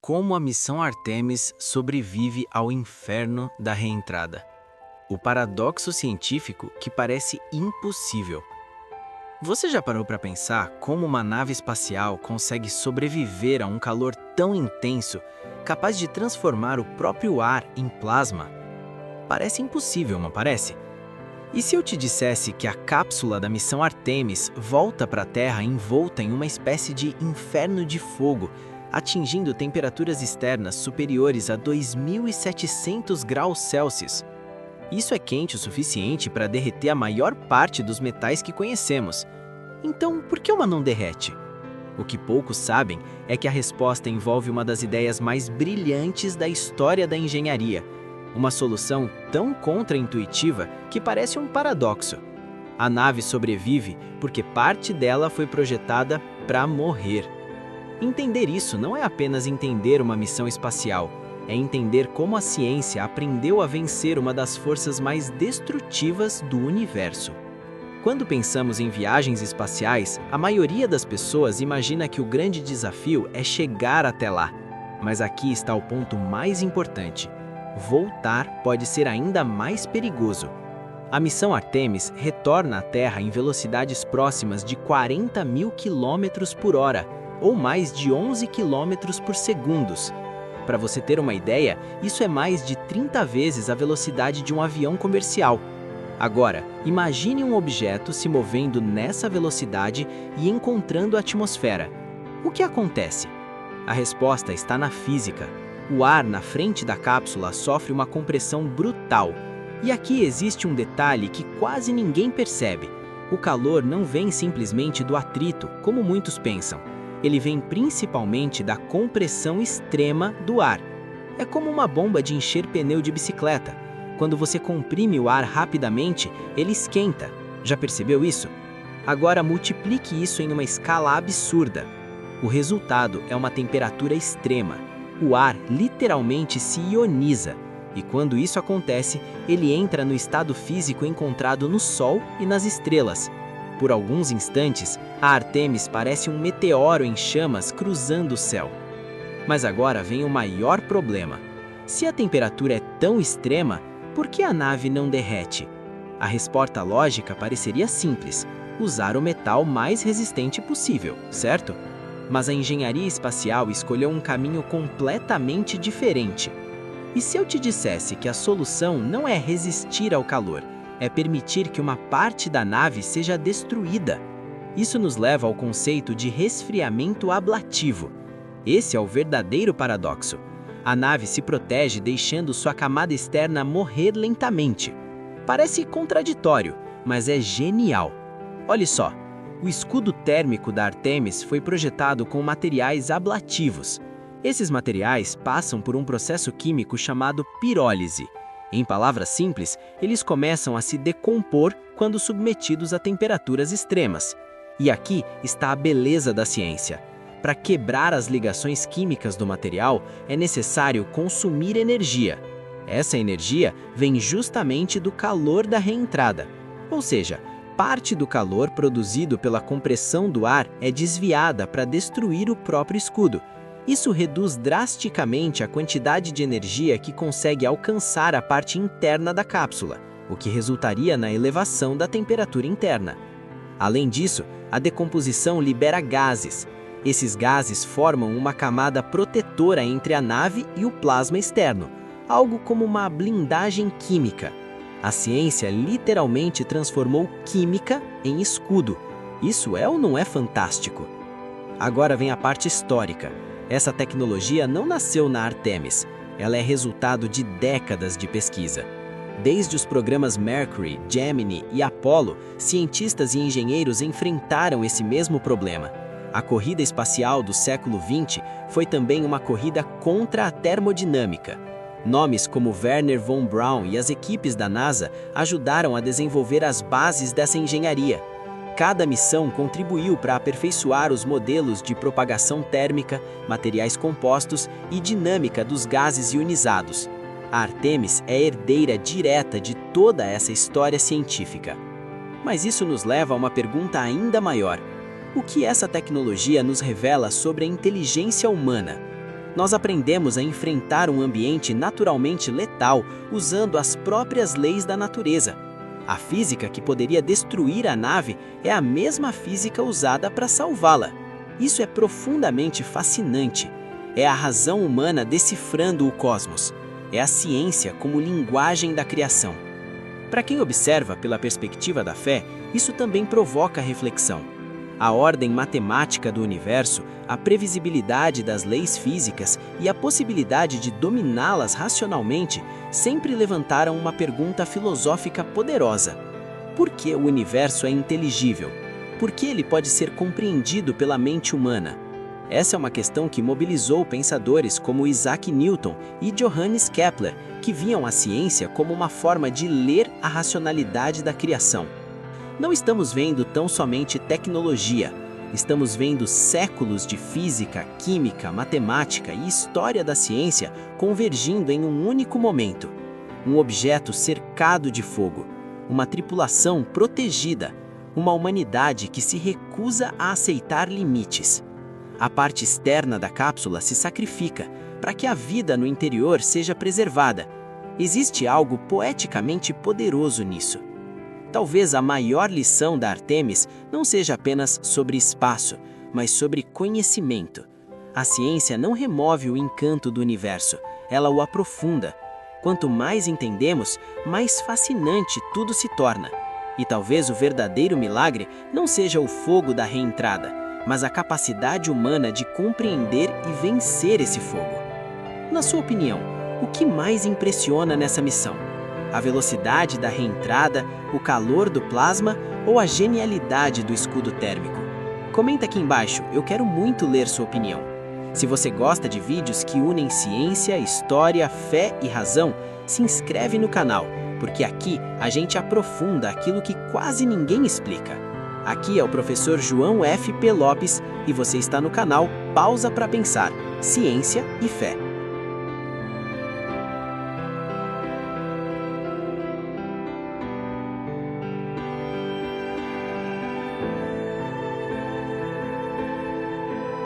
Como a missão Artemis sobrevive ao inferno da reentrada. O paradoxo científico que parece impossível. Você já parou para pensar como uma nave espacial consegue sobreviver a um calor tão intenso, capaz de transformar o próprio ar em plasma? Parece impossível, não parece? E se eu te dissesse que a cápsula da missão Artemis volta para a Terra envolta em uma espécie de inferno de fogo, atingindo temperaturas externas superiores a 2.700 graus Celsius? Isso é quente o suficiente para derreter a maior parte dos metais que conhecemos. Então, por que uma não derrete? O que poucos sabem é que a resposta envolve uma das ideias mais brilhantes da história da engenharia. Uma solução tão contra-intuitiva que parece um paradoxo. A nave sobrevive porque parte dela foi projetada para morrer. Entender isso não é apenas entender uma missão espacial, é entender como a ciência aprendeu a vencer uma das forças mais destrutivas do universo. Quando pensamos em viagens espaciais, a maioria das pessoas imagina que o grande desafio é chegar até lá. Mas aqui está o ponto mais importante. Voltar pode ser ainda mais perigoso. A missão Artemis retorna à Terra em velocidades próximas de 40.000 km por hora, ou mais de 11 km por segundo. Para você ter uma ideia, isso é mais de 30 vezes a velocidade de um avião comercial. Agora, imagine um objeto se movendo nessa velocidade e encontrando a atmosfera. O que acontece? A resposta está na física. O ar na frente da cápsula sofre uma compressão brutal. E aqui existe um detalhe que quase ninguém percebe. O calor não vem simplesmente do atrito, como muitos pensam. Ele vem principalmente da compressão extrema do ar. É como uma bomba de encher pneu de bicicleta. Quando você comprime o ar rapidamente, ele esquenta. Já percebeu isso? Agora multiplique isso em uma escala absurda. O resultado é uma temperatura extrema. O ar literalmente se ioniza. E quando isso acontece, ele entra no estado físico encontrado no Sol e nas estrelas. Por alguns instantes, a Artemis parece um meteoro em chamas cruzando o céu. Mas agora vem o maior problema. Se a temperatura é tão extrema, por que a nave não derrete? A resposta lógica pareceria simples: usar o metal mais resistente possível, certo? Mas a engenharia espacial escolheu um caminho completamente diferente. E se eu te dissesse que a solução não é resistir ao calor, é permitir que uma parte da nave seja destruída? Isso nos leva ao conceito de resfriamento ablativo. Esse é o verdadeiro paradoxo. A nave se protege deixando sua camada externa morrer lentamente. Parece contraditório, mas é genial. Olhe só, o escudo térmico da Artemis foi projetado com materiais ablativos. Esses materiais passam por um processo químico chamado pirólise. Em palavras simples, eles começam a se decompor quando submetidos a temperaturas extremas. E aqui está a beleza da ciência. Para quebrar as ligações químicas do material, é necessário consumir energia. Essa energia vem justamente do calor da reentrada. Ou seja, parte do calor produzido pela compressão do ar é desviada para destruir o próprio escudo. Isso reduz drasticamente a quantidade de energia que consegue alcançar a parte interna da cápsula, o que resultaria na elevação da temperatura interna. Além disso, a decomposição libera gases. Esses gases formam uma camada protetora entre a nave e o plasma externo, algo como uma blindagem química. A ciência literalmente transformou química em escudo. Isso é ou não é fantástico? Agora vem a parte histórica. Essa tecnologia não nasceu na Artemis, ela é resultado de décadas de pesquisa. Desde os programas Mercury, Gemini e Apollo, cientistas e engenheiros enfrentaram esse mesmo problema. A corrida espacial do século XX foi também uma corrida contra a termodinâmica. Nomes como Wernher von Braun e as equipes da NASA ajudaram a desenvolver as bases dessa engenharia. Cada missão contribuiu para aperfeiçoar os modelos de propagação térmica, materiais compostos e dinâmica dos gases ionizados. A Artemis é herdeira direta de toda essa história científica. Mas isso nos leva a uma pergunta ainda maior. O que essa tecnologia nos revela sobre a inteligência humana? Nós aprendemos a enfrentar um ambiente naturalmente letal usando as próprias leis da natureza. A física que poderia destruir a nave é a mesma física usada para salvá-la. Isso é profundamente fascinante. É a razão humana decifrando o cosmos. É a ciência como linguagem da criação. Para quem observa pela perspectiva da fé, isso também provoca reflexão. A ordem matemática do universo, a previsibilidade das leis físicas e a possibilidade de dominá-las racionalmente sempre levantaram uma pergunta filosófica poderosa. Por que o universo é inteligível? Por que ele pode ser compreendido pela mente humana? Essa é uma questão que mobilizou pensadores como Isaac Newton e Johannes Kepler, que viam a ciência como uma forma de ler a racionalidade da criação. Não estamos vendo tão somente tecnologia, estamos vendo séculos de física, química, matemática e história da ciência convergindo em um único momento. Um objeto cercado de fogo, uma tripulação protegida, uma humanidade que se recusa a aceitar limites. A parte externa da cápsula se sacrifica para que a vida no interior seja preservada. Existe algo poeticamente poderoso nisso. Talvez a maior lição da Artemis não seja apenas sobre espaço, mas sobre conhecimento. A ciência não remove o encanto do universo, ela o aprofunda. Quanto mais entendemos, mais fascinante tudo se torna. E talvez o verdadeiro milagre não seja o fogo da reentrada, mas a capacidade humana de compreender e vencer esse fogo. Na sua opinião, o que mais impressiona nessa missão? A velocidade da reentrada, o calor do plasma ou a genialidade do escudo térmico? Comenta aqui embaixo, eu quero muito ler sua opinião. Se você gosta de vídeos que unem ciência, história, fé e razão, se inscreve no canal, porque aqui a gente aprofunda aquilo que quase ninguém explica. Aqui é o professor João F. P. Lopes e você está no canal Pausa para Pensar, Ciência e Fé.